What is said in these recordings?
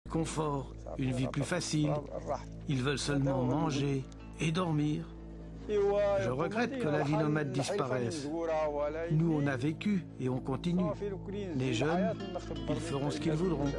Confort, une vie plus facile. Ils veulent seulement manger et dormir. Je regrette que la vie nomade disparaisse. Nous, on a vécu et on continue. Les jeunes, ils feront ce qu'ils voudront.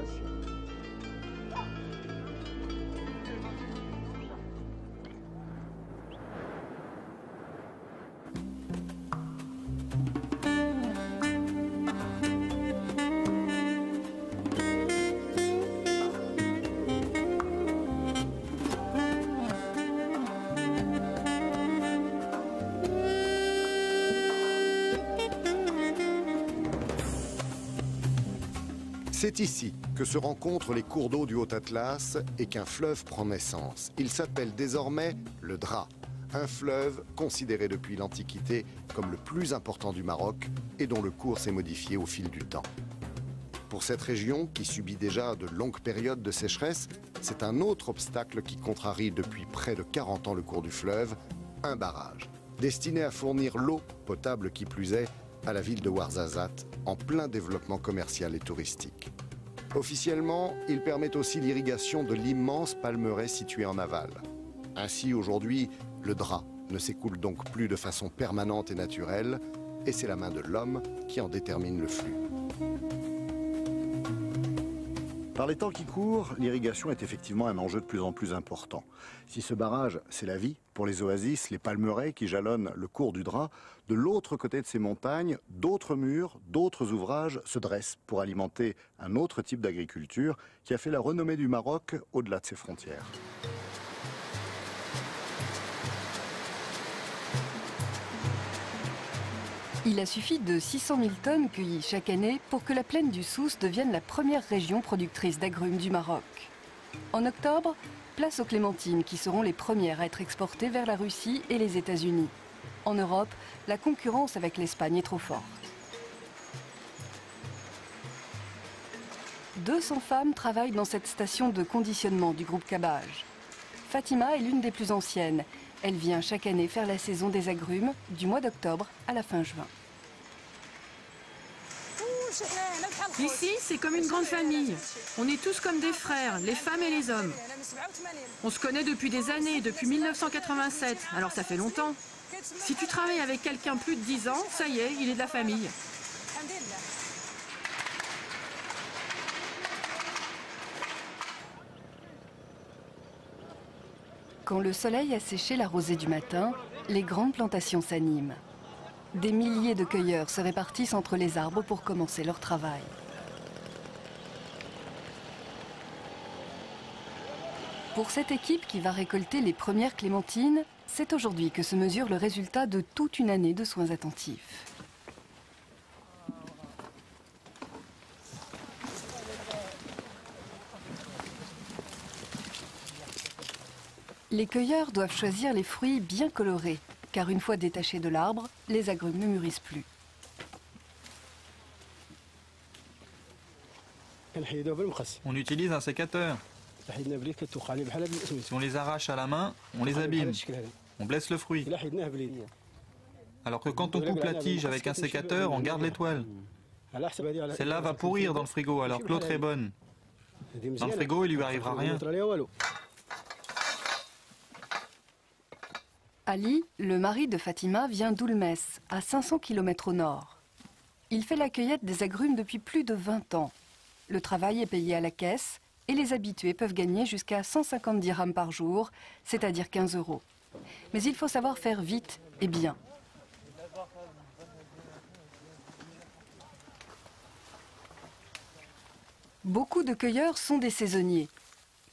C'est ici que se rencontrent les cours d'eau du Haut-Atlas et qu'un fleuve prend naissance. Il s'appelle désormais le Dra, un fleuve considéré depuis l'Antiquité comme le plus important du Maroc et dont le cours s'est modifié au fil du temps. Pour cette région, qui subit déjà de longues périodes de sécheresse, c'est un autre obstacle qui contrarie depuis près de 40 ans le cours du fleuve, un barrage, destiné à fournir l'eau potable qui plus est à la ville de Ouarzazate, en plein développement commercial et touristique. Officiellement, il permet aussi l'irrigation de l'immense palmeraie situé en aval. Ainsi, aujourd'hui, le Dra ne s'écoule donc plus de façon permanente et naturelle, et c'est la main de l'homme qui en détermine le flux. Par les temps qui courent, l'irrigation est effectivement un enjeu de plus en plus important. Si ce barrage, c'est la vie, pour les oasis, les palmeraies qui jalonnent le cours du Dra, de l'autre côté de ces montagnes, d'autres murs, d'autres ouvrages se dressent pour alimenter un autre type d'agriculture qui a fait la renommée du Maroc au-delà de ses frontières. Il a suffi de 600 000 tonnes cueillies chaque année pour que la plaine du Souss devienne la première région productrice d'agrumes du Maroc. En octobre, place aux clémentines qui seront les premières à être exportées vers la Russie et les États-Unis. En Europe, la concurrence avec l'Espagne est trop forte. 200 femmes travaillent dans cette station de conditionnement du groupe Cabage. Fatima est l'une des plus anciennes. Elle vient chaque année faire la saison des agrumes du mois d'octobre à la fin juin. Ici, c'est comme une grande famille. On est tous comme des frères, les femmes et les hommes. On se connaît depuis des années, depuis 1987, alors ça fait longtemps. Si tu travailles avec quelqu'un plus de 10 ans, ça y est, il est de la famille. Quand le soleil a séché la rosée du matin, les grandes plantations s'animent. Des milliers de cueilleurs se répartissent entre les arbres pour commencer leur travail. Pour cette équipe qui va récolter les premières clémentines, c'est aujourd'hui que se mesure le résultat de toute une année de soins attentifs. Les cueilleurs doivent choisir les fruits bien colorés, car une fois détachés de l'arbre, les agrumes ne mûrissent plus. On utilise un sécateur. Si on les arrache à la main, on les abîme. On blesse le fruit. Alors que quand on coupe la tige avec un sécateur, on garde l'étoile. Celle-là va pourrir dans le frigo alors que l'autre est bonne. Dans le frigo, il lui arrivera rien. Ali, le mari de Fatima, vient d'Oulmes, à 500 km au nord. Il fait la cueillette des agrumes depuis plus de 20 ans. Le travail est payé à la caisse et les habitués peuvent gagner jusqu'à 150 dirhams par jour, c'est-à-dire 15 €. Mais il faut savoir faire vite et bien. Beaucoup de cueilleurs sont des saisonniers.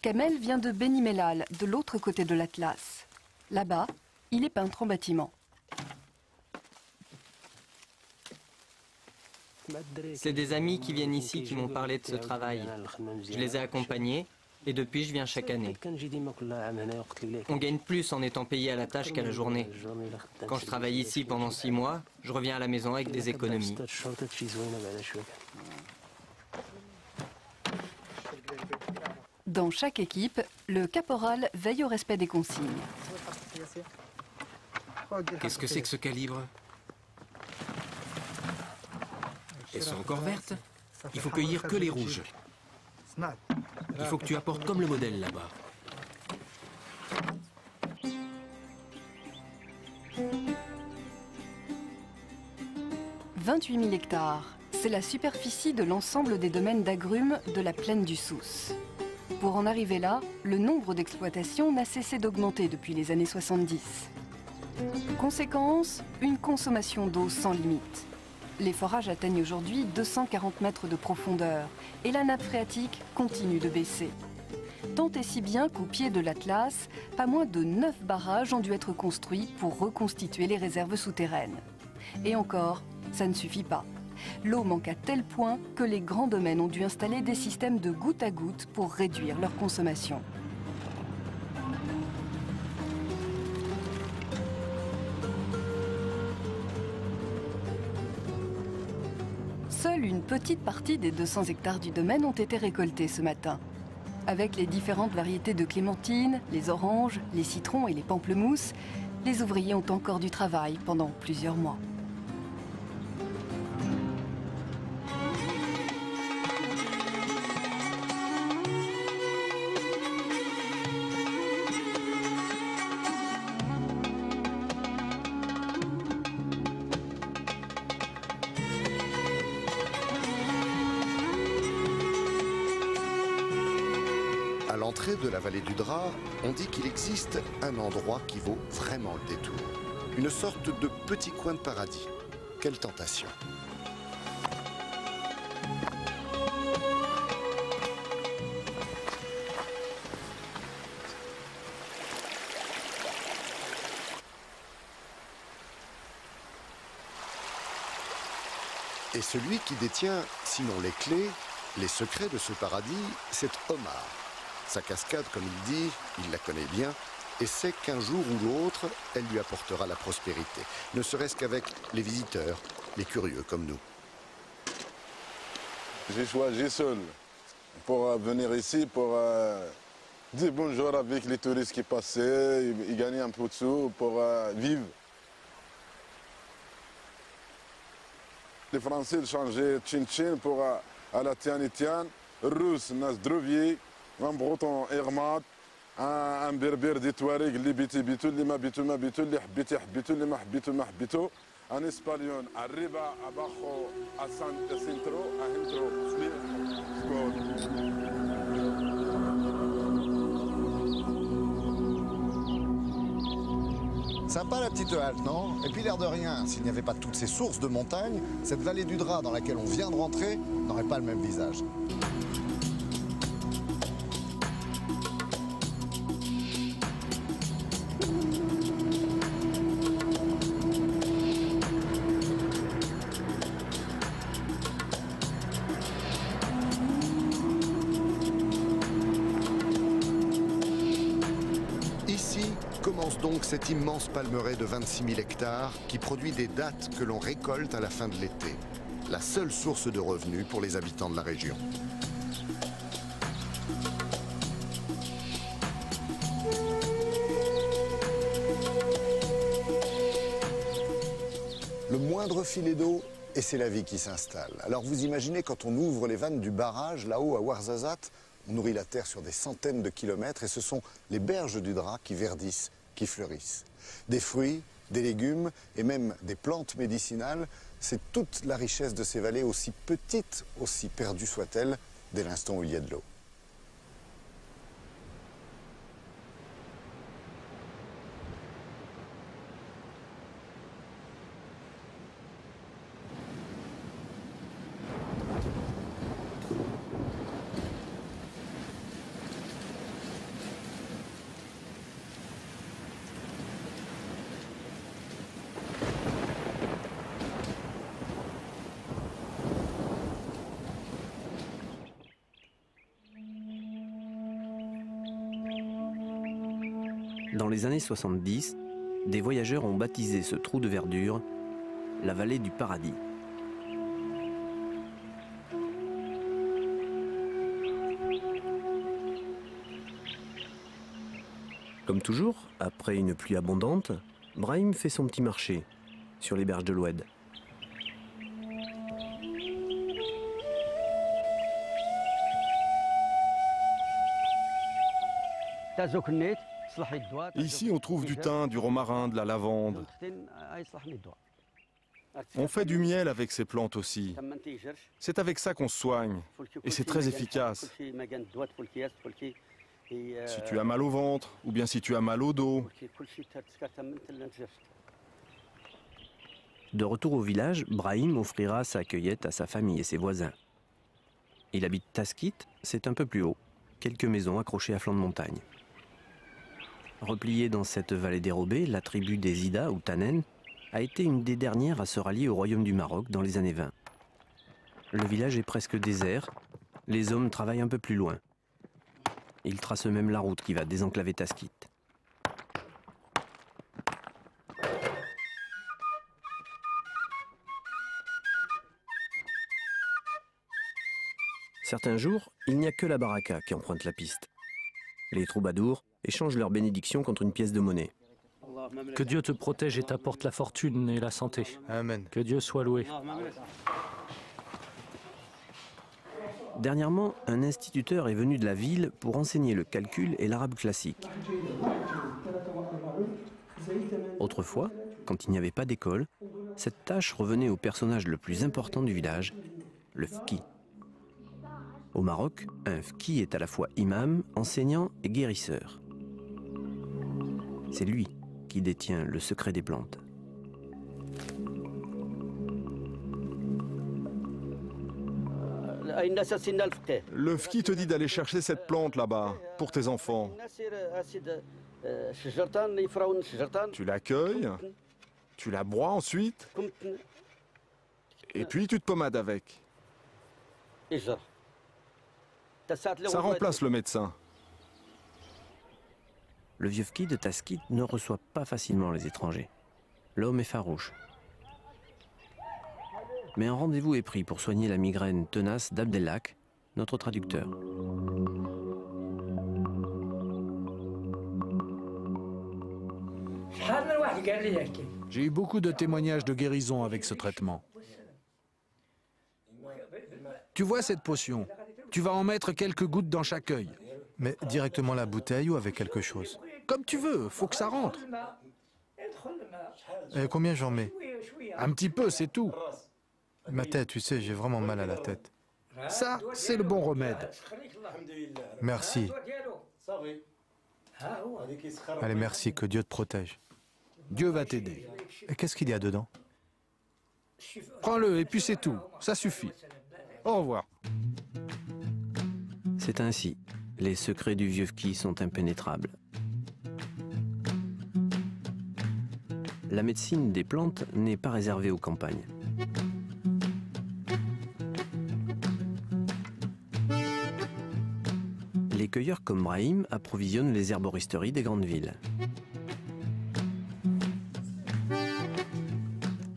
Kamel vient de Beni Mellal, de l'autre côté de l'Atlas. Là-bas, il est peintre en bâtiment. C'est des amis qui viennent ici qui m'ont parlé de ce travail. Je les ai accompagnés et depuis je viens chaque année. On gagne plus en étant payé à la tâche qu'à la journée. Quand je travaille ici pendant 6 mois, je reviens à la maison avec des économies. Dans chaque équipe, le caporal veille au respect des consignes. Qu'est-ce que c'est que ce calibre? Elles sont encore vertes. Il faut cueillir que les rouges. Il faut que tu apportes comme le modèle là-bas. 28 000 hectares, c'est la superficie de l'ensemble des domaines d'agrumes de la plaine du Souss. Pour en arriver là, le nombre d'exploitations n'a cessé d'augmenter depuis les années 70. Conséquence, une consommation d'eau sans limite. Les forages atteignent aujourd'hui 240 mètres de profondeur et la nappe phréatique continue de baisser. Tant et si bien qu'au pied de l'Atlas, pas moins de 9 barrages ont dû être construits pour reconstituer les réserves souterraines. Et encore, ça ne suffit pas. L'eau manque à tel point que les grands domaines ont dû installer des systèmes de goutte à goutte pour réduire leur consommation. Seule une petite partie des 200 hectares du domaine ont été récoltés ce matin. Avec les différentes variétés de clémentines, les oranges, les citrons et les pamplemousses, les ouvriers ont encore du travail pendant plusieurs mois. À l'entrée de la vallée du Drap, on dit qu'il existe un endroit qui vaut vraiment le détour. Une sorte de petit coin de paradis. Quelle tentation! Et celui qui détient, sinon les clés, les secrets de ce paradis, c'est Omar. Sa cascade, comme il dit, il la connaît bien et sait qu'un jour ou l'autre, elle lui apportera la prospérité. Ne serait-ce qu'avec les visiteurs, les curieux comme nous. J'ai choisi seul pour venir ici, pour dire bonjour avec les touristes qui passaient, et gagner un peu de sous pour vivre. Les Français changeaient Tchin-Tchin pour Ala-Tian-Itian, Russe, Nasdrovier, un breton Hermat, un berbère des Touaregs, les Biti-Bitou, les Mabitou, les Habiti-Habitou, les Mahbitou, un espagnol, arriba, abajo, à centro, à intro, Sympa la petite halte, non? Et puis l'air de rien, s'il n'y avait pas toutes ces sources de montagnes, cette vallée du Drap dans laquelle on vient de rentrer n'aurait pas le même visage. Commence donc cet immense palmeraie de 26 000 hectares qui produit des dattes que l'on récolte à la fin de l'été. La seule source de revenus pour les habitants de la région. Le moindre filet d'eau et c'est la vie qui s'installe. Alors vous imaginez quand on ouvre les vannes du barrage là-haut à Ouarzazate, on nourrit la terre sur des centaines de kilomètres et ce sont les berges du Drap qui verdissent, qui fleurissent. Des fruits, des légumes et même des plantes médicinales, c'est toute la richesse de ces vallées, aussi petites, aussi perdues soient-elles, dès l'instant où il y a de l'eau. Dans les années 70, des voyageurs ont baptisé ce trou de verdure la vallée du paradis. Comme toujours, après une pluie abondante, Brahim fait son petit marché sur les berges de l'Oued. Ici, on trouve du thym, du romarin, de la lavande. On fait du miel avec ces plantes aussi. C'est avec ça qu'on se soigne. Et c'est très efficace. Si tu as mal au ventre, ou bien si tu as mal au dos. De retour au village, Brahim offrira sa cueillette à sa famille et ses voisins. Il habite Taskit, c'est un peu plus haut, quelques maisons accrochées à flanc de montagne. Repliée dans cette vallée dérobée, la tribu des Ida ou Tanen a été une des dernières à se rallier au royaume du Maroc dans les années 20. Le village est presque désert, les hommes travaillent un peu plus loin. Ils tracent même la route qui va désenclaver Taskit. Certains jours, il n'y a que la baraka qui emprunte la piste. Les troubadours échangent leur bénédiction contre une pièce de monnaie. Que Dieu te protège et t'apporte la fortune et la santé. Amen. Que Dieu soit loué. Dernièrement, un instituteur est venu de la ville pour enseigner le calcul et l'arabe classique. Autrefois, quand il n'y avait pas d'école, cette tâche revenait au personnage le plus important du village, le fqi. Au Maroc, un fqi est à la fois imam, enseignant et guérisseur. C'est lui qui détient le secret des plantes. Le fqi te dit d'aller chercher cette plante là-bas, pour tes enfants. Tu la cueilles, tu la broies ensuite, et puis tu te pommades avec. Ça remplace le médecin. Le vieux fqi de Taskit ne reçoit pas facilement les étrangers. L'homme est farouche. Mais un rendez-vous est pris pour soigner la migraine tenace d'Abdelhak, notre traducteur. J'ai eu beaucoup de témoignages de guérison avec ce traitement. Tu vois cette potion? Tu vas en mettre quelques gouttes dans chaque œil. Mais directement la bouteille ou avec quelque chose? Comme tu veux, faut que ça rentre. Et combien j'en mets? Un petit peu, c'est tout. Ma tête, tu sais, j'ai vraiment mal à la tête. Ça, c'est le bon remède. Merci. Allez, merci, que Dieu te protège. Dieu va t'aider. Et qu'est-ce qu'il y a dedans? Prends-le et puis c'est tout. Ça suffit. Au revoir. C'est ainsi. Les secrets du vieux fqi sont impénétrables. La médecine des plantes n'est pas réservée aux campagnes. Les cueilleurs comme Brahim approvisionnent les herboristeries des grandes villes.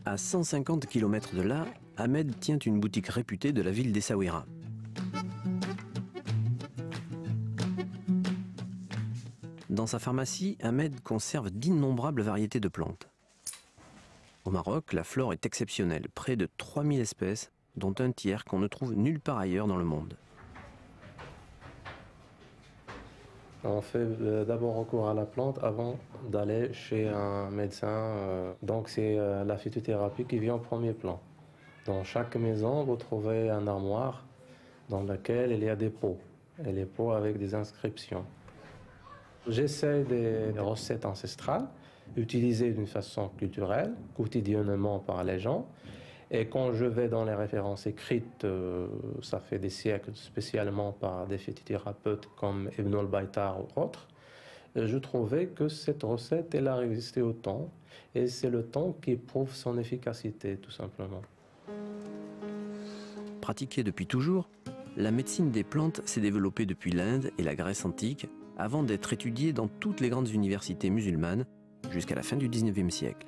À 150 km de là, Ahmed tient une boutique réputée de la ville d'Essaouira. Dans sa pharmacie, Ahmed conserve d'innombrables variétés de plantes. Au Maroc, la flore est exceptionnelle, près de 3000 espèces, dont un tiers qu'on ne trouve nulle part ailleurs dans le monde. On fait d'abord recours à la plante avant d'aller chez un médecin. Donc c'est la phytothérapie qui vient en premier plan. Dans chaque maison, vous trouvez un armoire dans lequel il y a des pots. Et les pots avec des inscriptions. J'essaie des recettes ancestrales, utilisées d'une façon culturelle, quotidiennement par les gens. Et quand je vais dans les références écrites, ça fait des siècles, spécialement par des phytothérapeutes comme Ibn al-Baytar ou autres, je trouvais que cette recette, elle a résisté au temps. Et c'est le temps qui prouve son efficacité, tout simplement. Pratiquée depuis toujours, la médecine des plantes s'est développée depuis l'Inde et la Grèce antique, avant d'être étudiée dans toutes les grandes universités musulmanes, jusqu'à la fin du XIXe siècle.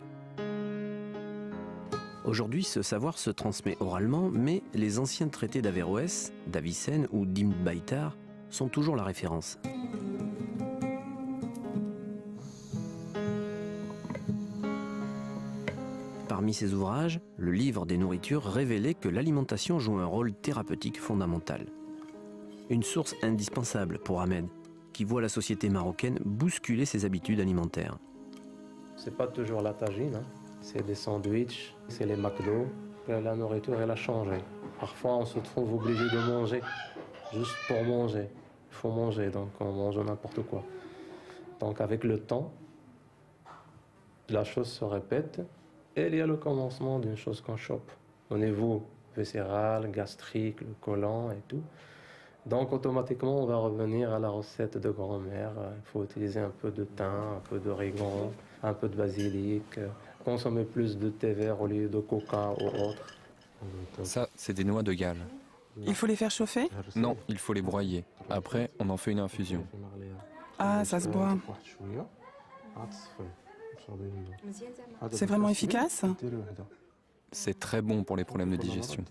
Aujourd'hui, ce savoir se transmet oralement, mais les anciens traités d'Averroès, d'Avicenne ou d'Ibn Baytar sont toujours la référence. Parmi ces ouvrages, le livre des nourritures révélait que l'alimentation joue un rôle thérapeutique fondamental. Une source indispensable pour Ahmed, qui qui voit la société marocaine bousculer ses habitudes alimentaires. C'est pas toujours la tagine, hein. C'est des sandwichs, c'est les McDo. La nourriture, elle a changé. Parfois, on se trouve obligé de manger, juste pour manger. Il faut manger, donc on mange n'importe quoi. Donc avec le temps, la chose se répète et il y a le commencement d'une chose qu'on chope. Au niveau viscéral, gastrique, le côlon et tout. Donc automatiquement, on va revenir à la recette de grand-mère. Il faut utiliser un peu de thym, un peu d'origan, un peu de basilic, consommer plus de thé vert au lieu de coca ou autre. Ça, c'est des noix de Galles. Il faut les faire chauffer? Non, il faut les broyer. Après, on en fait une infusion. Ah, ça se boit. C'est vraiment efficace? C'est très bon pour les problèmes de digestion.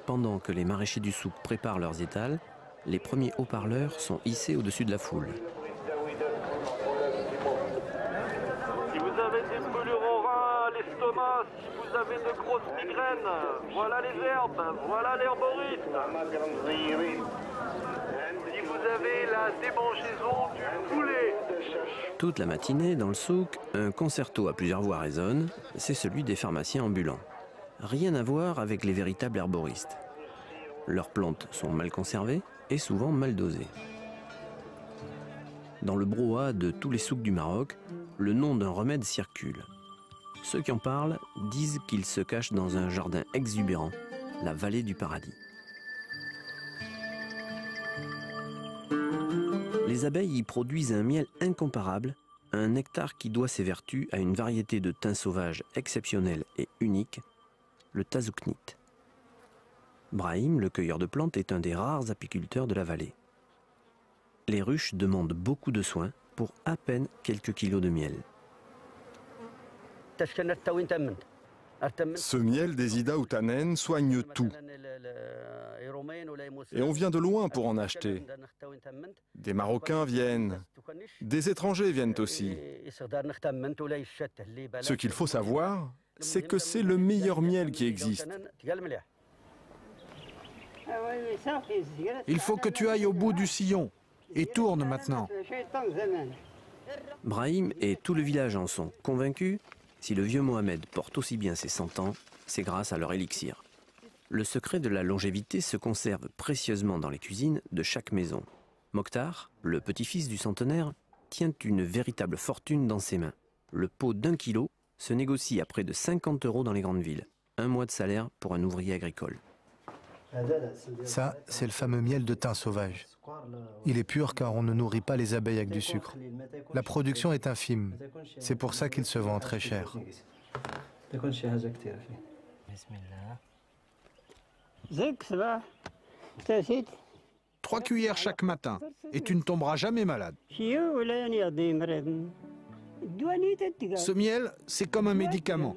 Pendant que les maraîchers du souk préparent leurs étals, les premiers haut-parleurs sont hissés au-dessus de la foule. Si vous avez des brûlures au rein, à l'estomac, si vous avez de grosses migraines, voilà les herbes, voilà l'herboriste. Si vous avez la démangeaison du poulet. Toute la matinée, dans le souk, un concerto à plusieurs voix résonne, c'est celui des pharmaciens ambulants. Rien à voir avec les véritables herboristes. Leurs plantes sont mal conservées et souvent mal dosées. Dans le brouhaha de tous les souks du Maroc, le nom d'un remède circule. Ceux qui en parlent disent qu'il se cache dans un jardin exubérant, la vallée du paradis. Les abeilles y produisent un miel incomparable, un nectar qui doit ses vertus à une variété de thym sauvage exceptionnelle et unique, le tazouknit. Brahim, le cueilleur de plantes, est un des rares apiculteurs de la vallée. Les ruches demandent beaucoup de soins pour à peine quelques kilos de miel. Ce miel des Ida ou Tannen soigne tout. Et on vient de loin pour en acheter. Des Marocains viennent. Des étrangers viennent aussi. Ce qu'il faut savoir, c'est que c'est le meilleur miel qui existe. Il faut que tu ailles au bout du sillon et tourne maintenant. Brahim et tout le village en sont convaincus. Si le vieux Mohamed porte aussi bien ses 100 ans, c'est grâce à leur élixir. Le secret de la longévité se conserve précieusement dans les cuisines de chaque maison. Mokhtar, le petit-fils du centenaire, tient une véritable fortune dans ses mains. Le pot d'1 kilo se négocie à près de 50 € dans les grandes villes. Un mois de salaire pour un ouvrier agricole. Ça, c'est le fameux miel de thym sauvage. Il est pur car on ne nourrit pas les abeilles avec du sucre. La production est infime. C'est pour ça qu'il se vend très cher. 3 cuillères chaque matin et tu ne tomberas jamais malade. Ce miel, c'est comme un médicament.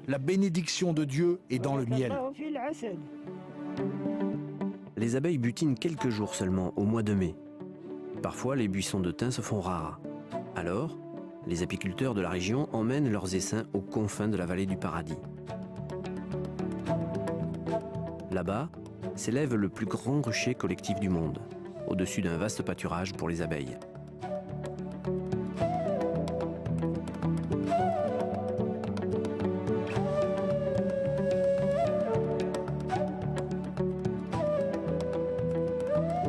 La bénédiction de Dieu est dans le miel. Les abeilles butinent quelques jours seulement au mois de mai. Parfois, les buissons de thym se font rares. Alors, les apiculteurs de la région emmènent leurs essaims aux confins de la vallée du paradis. Là-bas, s'élève le plus grand rucher collectif du monde, au-dessus d'un vaste pâturage pour les abeilles.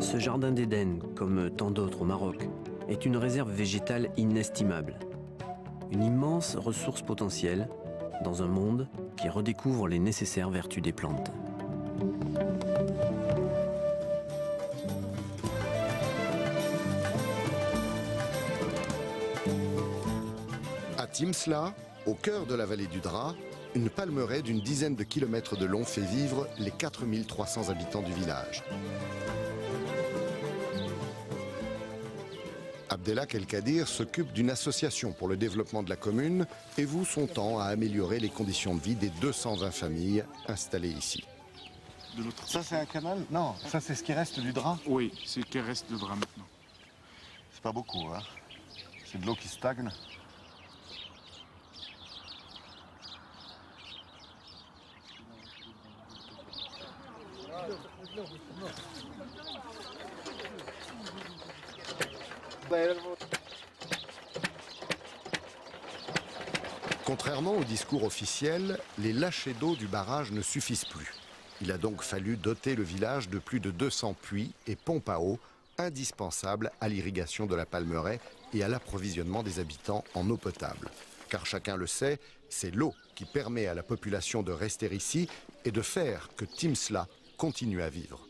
Ce jardin d'Éden, comme tant d'autres au Maroc, est une réserve végétale inestimable. Une immense ressource potentielle dans un monde qui redécouvre les nécessaires vertus des plantes. À Timsla, au cœur de la vallée du Dra, une palmeraie d'une dizaine de kilomètres de long fait vivre les 4300 habitants du village. Abdelhak El-Kadir s'occupe d'une association pour le développement de la commune et voue son temps à améliorer les conditions de vie des 220 familles installées ici. Ça, c'est un canal? Non, ça, c'est ce qui reste du Dra? Oui, c'est ce qui reste du Dra maintenant. C'est pas beaucoup, hein? C'est de l'eau qui stagne. Contrairement au discours officiel, les lâchers d'eau du barrage ne suffisent plus. Il a donc fallu doter le village de plus de 200 puits et pompes à eau indispensables à l'irrigation de la Palmeraie et à l'approvisionnement des habitants en eau potable. Car chacun le sait, c'est l'eau qui permet à la population de rester ici et de faire que Timsla continue à vivre.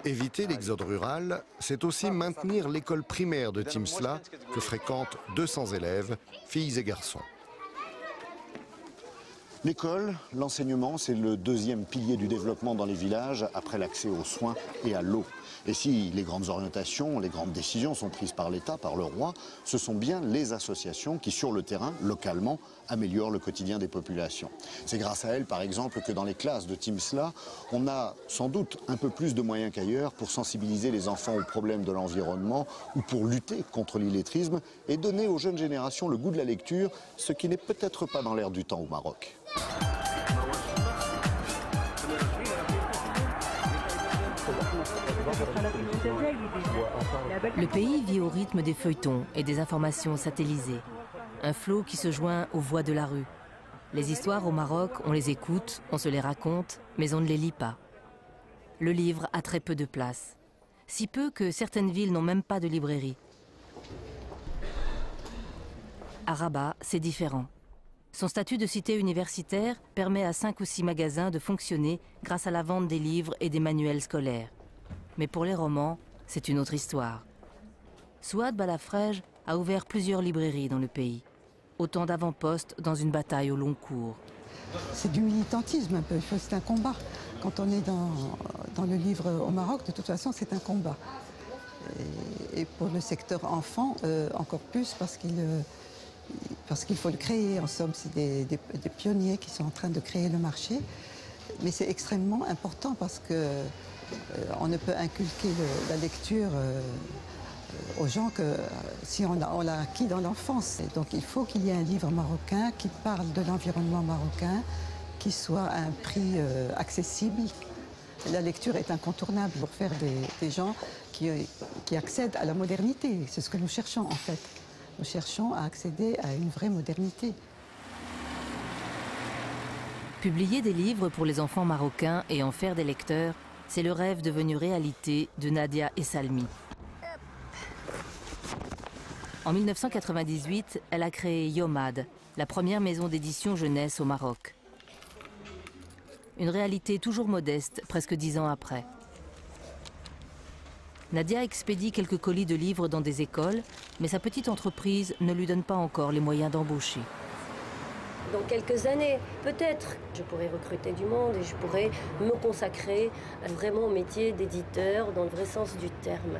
Éviter l'exode rural, c'est aussi maintenir l'école primaire de Timsla que fréquentent 200 élèves, filles et garçons. L'école, l'enseignement, c'est le deuxième pilier du développement dans les villages après l'accès aux soins et à l'eau. Et si les grandes orientations, les grandes décisions sont prises par l'État, par le roi, ce sont bien les associations qui, sur le terrain, localement, améliorent le quotidien des populations. C'est grâce à elles, par exemple, que dans les classes de Timsla, on a sans doute un peu plus de moyens qu'ailleurs pour sensibiliser les enfants aux problèmes de l'environnement ou pour lutter contre l'illettrisme et donner aux jeunes générations le goût de la lecture, ce qui n'est peut-être pas dans l'air du temps au Maroc. Le pays vit au rythme des feuilletons et des informations satellisées. Un flot qui se joint aux voix de la rue. Les histoires au Maroc, on les écoute, on se les raconte, mais on ne les lit pas. Le livre a très peu de place. Si peu que certaines villes n'ont même pas de librairie. À Rabat, c'est différent. Son statut de cité universitaire permet à 5 ou 6 magasins de fonctionner grâce à la vente des livres et des manuels scolaires. Mais pour les romans, c'est une autre histoire. Souad Balafrej a ouvert plusieurs librairies dans le pays. Autant d'avant-postes dans une bataille au long cours. C'est du militantisme un peu, c'est un combat. Quand on est dans le livre au Maroc, de toute façon, c'est un combat. Et pour le secteur enfant, encore plus parce qu'il faut le créer. En somme, c'est des pionniers qui sont en train de créer le marché. Mais c'est extrêmement important parce qu'on ne peut inculquer la lecture aux gens que si on l'a acquis dans l'enfance. Donc il faut qu'il y ait un livre marocain qui parle de l'environnement marocain, qui soit à un prix accessible. La lecture est incontournable pour faire des gens qui accèdent à la modernité. C'est ce que nous cherchons en fait. Nous cherchons à accéder à une vraie modernité. Publier des livres pour les enfants marocains et en faire des lecteurs, c'est le rêve devenu réalité de Nadia et Salmi. En 1998, elle a créé Yomad, la première maison d'édition jeunesse au Maroc. Une réalité toujours modeste, presque 10 ans après. Nadia expédie quelques colis de livres dans des écoles, mais sa petite entreprise ne lui donne pas encore les moyens d'embaucher. Dans quelques années, peut-être, je pourrais recruter du monde et je pourrais me consacrer vraiment au métier d'éditeur dans le vrai sens du terme.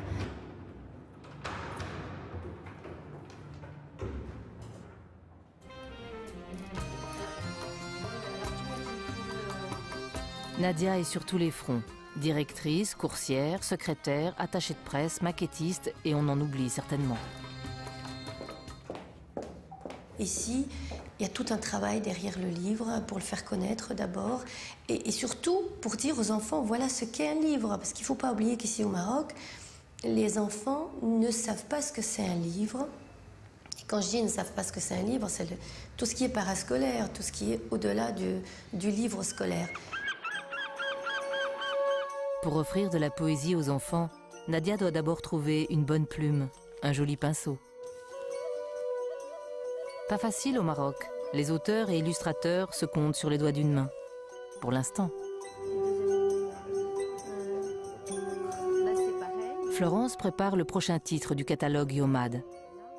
Nadia est sur tous les fronts. Directrice, coursière, secrétaire, attachée de presse, maquettiste et on en oublie certainement. Ici, il y a tout un travail derrière le livre pour le faire connaître d'abord et surtout pour dire aux enfants voilà ce qu'est un livre. Parce qu'il ne faut pas oublier qu'ici au Maroc, les enfants ne savent pas ce que c'est un livre. Et quand je dis ils ne savent pas ce que c'est un livre, c'est tout ce qui est parascolaire, tout ce qui est au-delà du livre scolaire. Pour offrir de la poésie aux enfants, Nadia doit d'abord trouver une bonne plume, un joli pinceau. Pas facile au Maroc. Les auteurs et illustrateurs se comptent sur les doigts d'une main. Pour l'instant. Florence prépare le prochain titre du catalogue Yomad.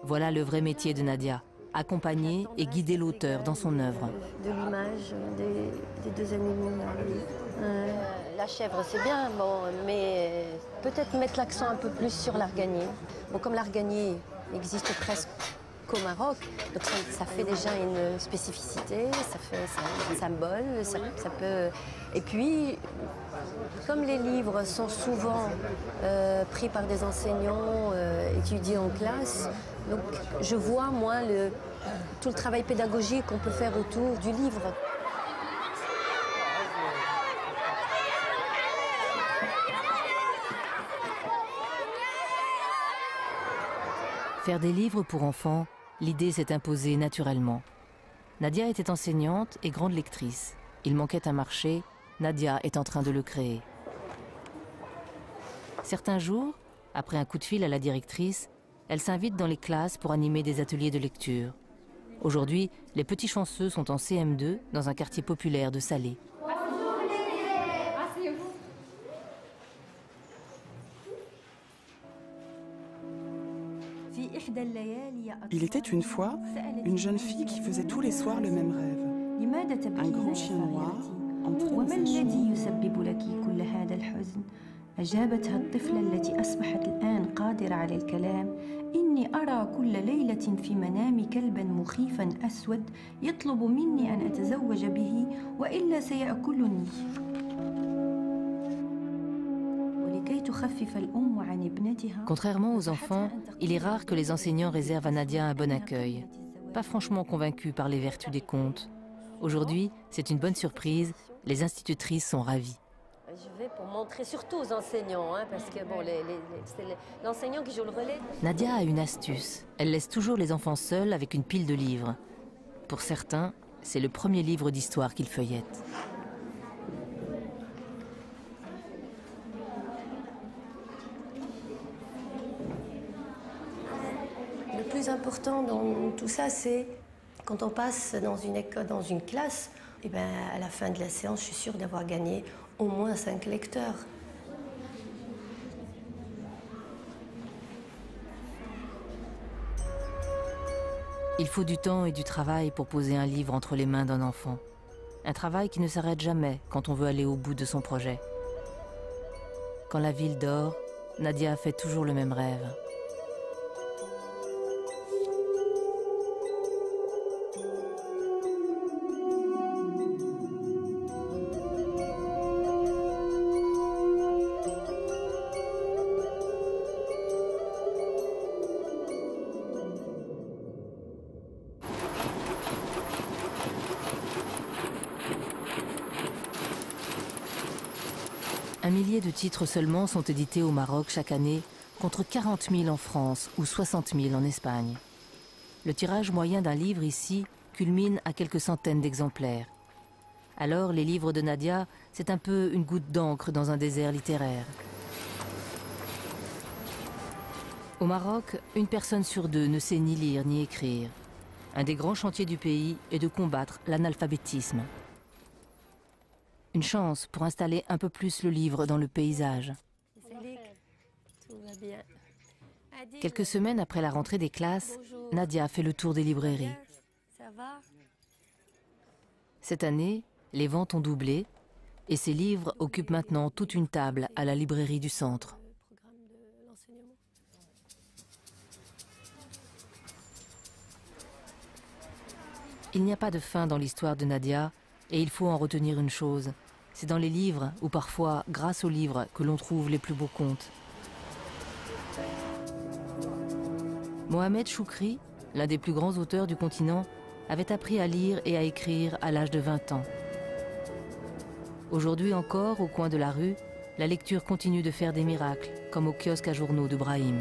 Voilà le vrai métier de Nadia. Accompagner et guider l'auteur dans son œuvre. De l'image des deux animaux. La chèvre, c'est bien, bon, mais peut-être mettre l'accent un peu plus sur l'arganier. Bon, comme l'arganier n'existe presque qu'au Maroc. Donc ça fait déjà une spécificité, ça fait un symbole, ça peut... Et puis, comme les livres sont souvent pris par des enseignants, étudiés en classe, donc je vois, moi, tout le travail pédagogique qu'on peut faire autour du livre. Faire des livres pour enfants, l'idée s'est imposée naturellement. Nadia était enseignante et grande lectrice. Il manquait un marché, Nadia est en train de le créer. Certains jours, après un coup de fil à la directrice, elle s'invite dans les classes pour animer des ateliers de lecture. Aujourd'hui, les petits chanceux sont en CM2 dans un quartier populaire de Salé. Il était une fois une jeune fille qui faisait tous les soirs le même rêve. Un grand chien noir entré dans sa chambre. أجابتها الطفلة التي أصبحت الآن قادرة على الكلام إني أرى كل ليلة في منامي كلبا مخيفا أسود يطلب مني أن أتزوج به وإلا سيأكلني. Contrairement aux enfants, il est rare que les enseignants réservent à Nadia un bon accueil. Pas franchement convaincus par les vertus des contes. Aujourd'hui, c'est une bonne surprise, les institutrices sont ravies. Je vais pour montrer surtout aux enseignants, parce que bon, c'est l'enseignant qui joue le relais. Nadia a une astuce. Elle laisse toujours les enfants seuls avec une pile de livres. Pour certains, c'est le premier livre d'histoire qu'ils feuillettent. Le plus important dans tout ça, c'est quand on passe dans une école, dans une classe, et ben, à la fin de la séance, je suis sûre d'avoir gagné au moins 5 lecteurs. Il faut du temps et du travail pour poser un livre entre les mains d'un enfant. Un travail qui ne s'arrête jamais quand on veut aller au bout de son projet. Quand la ville dort, Nadia fait toujours le même rêve. Un millier de titres seulement sont édités au Maroc chaque année, contre 40 000 en France ou 60 000 en Espagne. Le tirage moyen d'un livre ici culmine à quelques centaines d'exemplaires. Alors les livres de Nadia, c'est un peu une goutte d'encre dans un désert littéraire. Au Maroc, une personne sur deux ne sait ni lire ni écrire. Un des grands chantiers du pays est de combattre l'analphabétisme. Une chance pour installer un peu plus le livre dans le paysage. Quelques semaines après la rentrée des classes, Nadia fait le tour des librairies. Cette année, les ventes ont doublé et ces livres occupent maintenant toute une table à la librairie du centre. Il n'y a pas de fin dans l'histoire de Nadia et il faut en retenir une chose. C'est dans les livres, ou parfois grâce aux livres, que l'on trouve les plus beaux contes. Mohamed Choukri, l'un des plus grands auteurs du continent, avait appris à lire et à écrire à l'âge de 20 ans. Aujourd'hui encore, au coin de la rue, la lecture continue de faire des miracles, comme au kiosque à journaux de Brahim.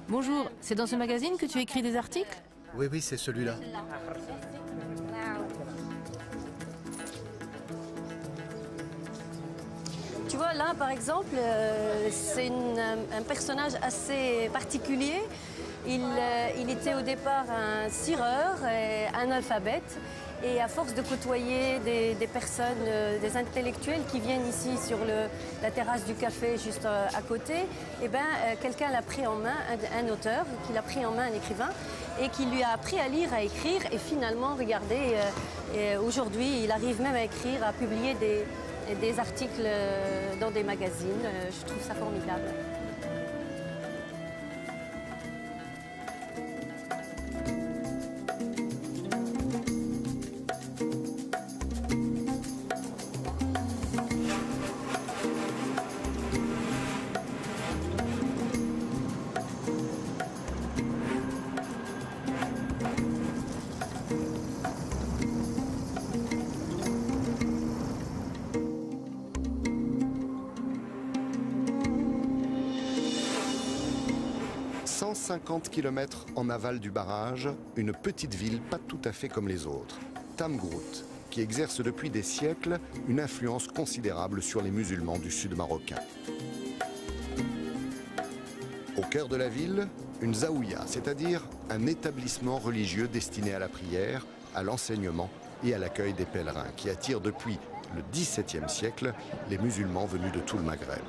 Bonjour, c'est dans ce magazine que tu écris des articles? Oui, c'est celui-là. Tu vois, là, par exemple, c'est un personnage assez particulier. Il était au départ un cireur, un analphabète. Et à force de côtoyer des personnes, des intellectuels qui viennent ici sur la terrasse du café juste à côté, eh ben, quelqu'un l'a pris en main, un auteur, qui l'a pris en main, un écrivain, et qui lui a appris à lire, à écrire. Et finalement, regardez, aujourd'hui, il arrive même à écrire, à publier et des articles dans des magazines. Je trouve ça formidable. « 150 km en aval du barrage, une petite ville pas tout à fait comme les autres, Tamgrout, qui exerce depuis des siècles une influence considérable sur les musulmans du sud marocain. Au cœur de la ville, une zaouïa, c'est-à-dire un établissement religieux destiné à la prière, à l'enseignement et à l'accueil des pèlerins, qui attire depuis le XVIIe siècle les musulmans venus de tout le Maghreb.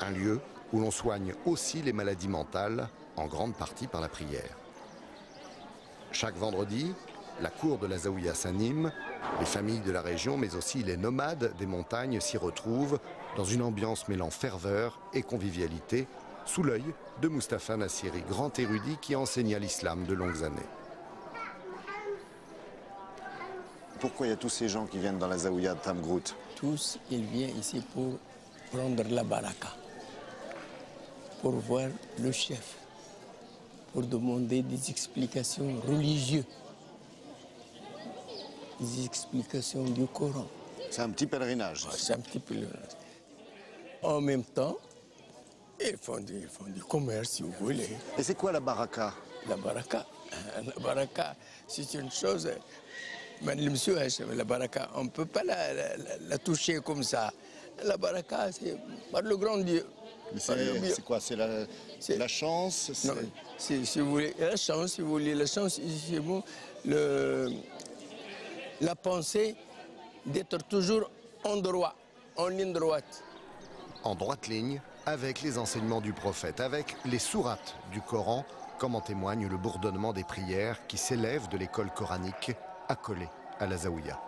Un lieu où l'on soigne aussi les maladies mentales, en grande partie par la prière. Chaque vendredi, la cour de la Zaouïa s'anime, les familles de la région, mais aussi les nomades des montagnes s'y retrouvent dans une ambiance mêlant ferveur et convivialité, sous l'œil de Mustapha Nassiri, grand érudit qui enseigna l'islam de longues années. Pourquoi il y a tous ces gens qui viennent dans la Zaouïa de Tamgrout? Tous, ils viennent ici pour prendre la baraka, pour voir le chef, pour demander des explications religieuses, des explications du Coran. C'est un petit pèlerinage. C'est un petit pèlerinage. En même temps, ils font du commerce, si vous voulez. Et c'est quoi la baraka? La baraka, c'est une chose... La baraka, on ne peut pas la toucher comme ça. La baraka, c'est par le grand Dieu. C'est quoi? C'est la chance? Non, si vous voulez la chance, si vous voulez la chance, c'est bon, la pensée d'être toujours en droit, en ligne droite. En droite ligne, avec les enseignements du prophète, avec les sourates du Coran, comme en témoigne le bourdonnement des prières qui s'élèvent de l'école coranique accolée à la Zaouïa.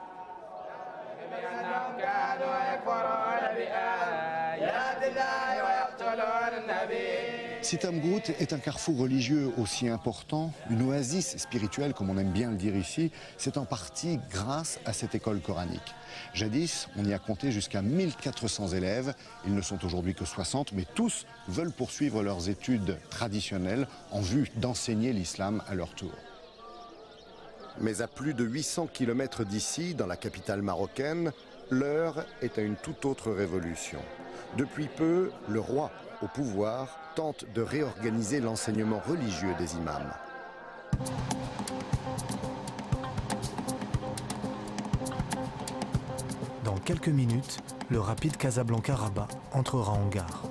Si Tamgrout est un carrefour religieux aussi important, une oasis spirituelle comme on aime bien le dire ici, c'est en partie grâce à cette école coranique. Jadis, on y a compté jusqu'à 1400 élèves, ils ne sont aujourd'hui que 60, mais tous veulent poursuivre leurs études traditionnelles en vue d'enseigner l'islam à leur tour. Mais à plus de 800 km d'ici, dans la capitale marocaine, l'heure est à une toute autre révolution. Depuis peu, le roi au pouvoir tente de réorganiser l'enseignement religieux des imams. Dans quelques minutes, le rapide Casablanca-Rabat entrera en gare.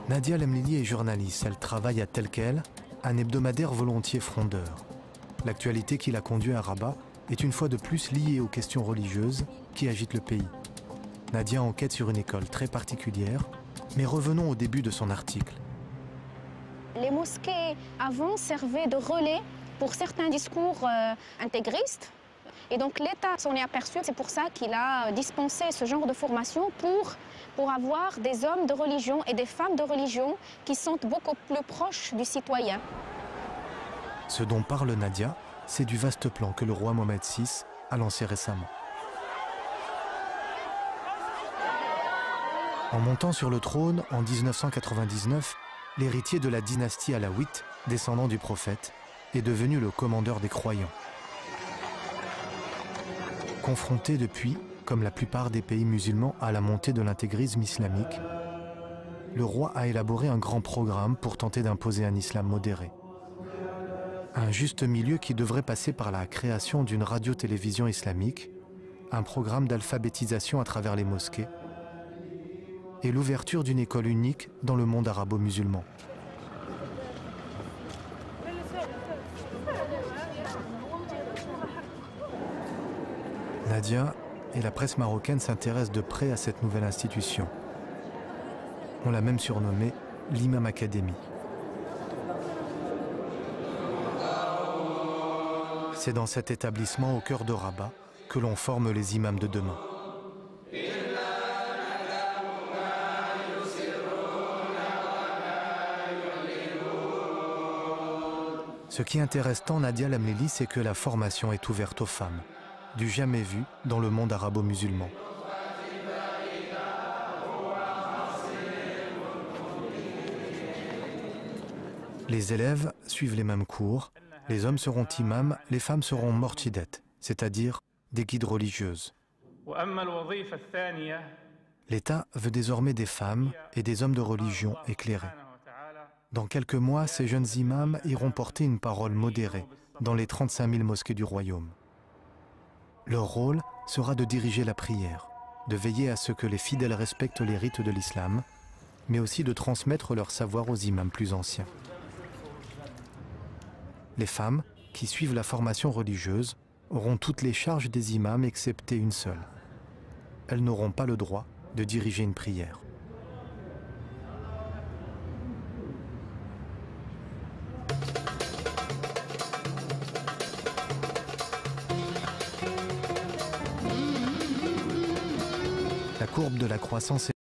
Nadia Lemlili est journaliste. Elle travaille à Tel Quel, un hebdomadaire volontiers frondeur. L'actualité qui l'a conduit à Rabat est une fois de plus liée aux questions religieuses qui agitent le pays. Nadia enquête sur une école très particulière, mais revenons au début de son article. Les mosquées avant servaient de relais pour certains discours intégristes. Et donc l'État s'en est aperçu, c'est pour ça qu'il a dispensé ce genre de formation pour avoir des hommes de religion et des femmes de religion qui sont beaucoup plus proches du citoyen. Ce dont parle Nadia, c'est du vaste plan que le roi Mohamed VI a lancé récemment. En montant sur le trône en 1999, l'héritier de la dynastie alaouite, descendant du prophète, est devenu le commandeur des croyants. Confronté depuis, comme la plupart des pays musulmans, à la montée de l'intégrisme islamique, le roi a élaboré un grand programme pour tenter d'imposer un islam modéré. Un juste milieu qui devrait passer par la création d'une radio-télévision islamique, un programme d'alphabétisation à travers les mosquées, et l'ouverture d'une école unique dans le monde arabo-musulman. Nadia et la presse marocaine s'intéressent de près à cette nouvelle institution. On l'a même surnommée l'Imam Academy. C'est dans cet établissement au cœur de Rabat que l'on forme les imams de demain. Ce qui intéresse tant Nadia Lamleli, c'est que la formation est ouverte aux femmes, du jamais vu dans le monde arabo-musulman. Les élèves suivent les mêmes cours. Les hommes seront imams, les femmes seront mortidettes, c'est-à-dire des guides religieuses. L'État veut désormais des femmes et des hommes de religion éclairés. Dans quelques mois, ces jeunes imams iront porter une parole modérée dans les 35 000 mosquées du royaume. Leur rôle sera de diriger la prière, de veiller à ce que les fidèles respectent les rites de l'islam, mais aussi de transmettre leur savoir aux imams plus anciens. Les femmes, qui suivent la formation religieuse, auront toutes les charges des imams excepté une seule. Elles n'auront pas le droit de diriger une prière. La courbe de la croissance